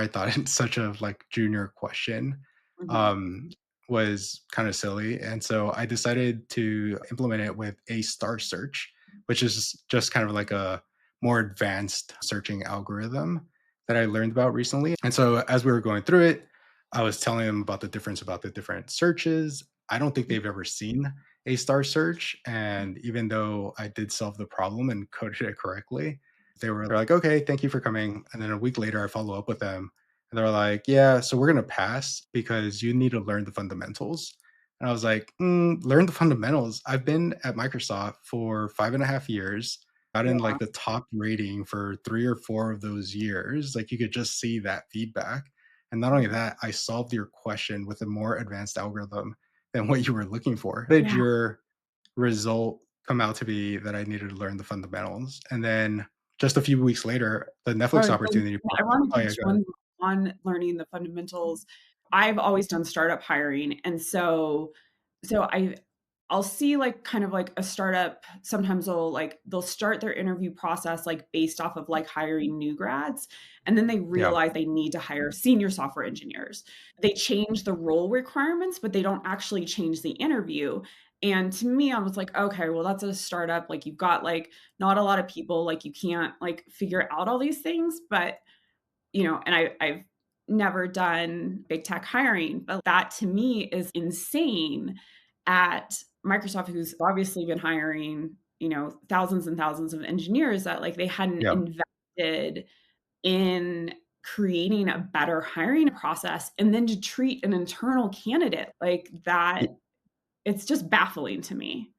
I thought it's such a like junior question Mhm. um, was kind of silly, and so I decided to implement it with a star search, which is just kind of like a more advanced searching algorithm that I learned about recently. And so as we were going through it, I was telling them about the difference about the different searches. I don't think they've ever seen a star search, and even though I did solve the problem and coded it correctly, they're like, "Okay, thank you for coming." And then a week later, I follow up with them, and they're like, "Yeah, so we're gonna pass because you need to learn the fundamentals." And I was like, learn the fundamentals. I've been at Microsoft for 5.5 years, gotten Yeah. like the top rating for 3 or 4 of those years. Like you could just see that feedback. And not only Mhm. that, I solved your question with a more advanced algorithm than what you were looking for. Did Yeah. your result come out to be that I needed to learn the fundamentals? And then just a few weeks later, the Oh, Netflix so opportunity popped I wanna Oh, yeah, touch go ahead. on learning the fundamentals. I've always done startup hiring, and I'll see, like, kind of like a startup sometimes they'll start their interview process, like, based off of, like, hiring new grads, and then they Yeah, realize they need to hire senior software engineers. They change the role requirements, but they don't actually change the interview, and to me, I was like, "Okay, well, that's a startup, like, you've got, like, not a lot of people, like, you can't, like, figure out all these things," but, and I've never done big tech hiring, but that to me is insane at Microsoft, who's obviously been hiring, thousands and thousands of engineers that, like, they hadn't yeah. invested in creating a better hiring process, and then to treat an internal candidate like that, it's just baffling to me.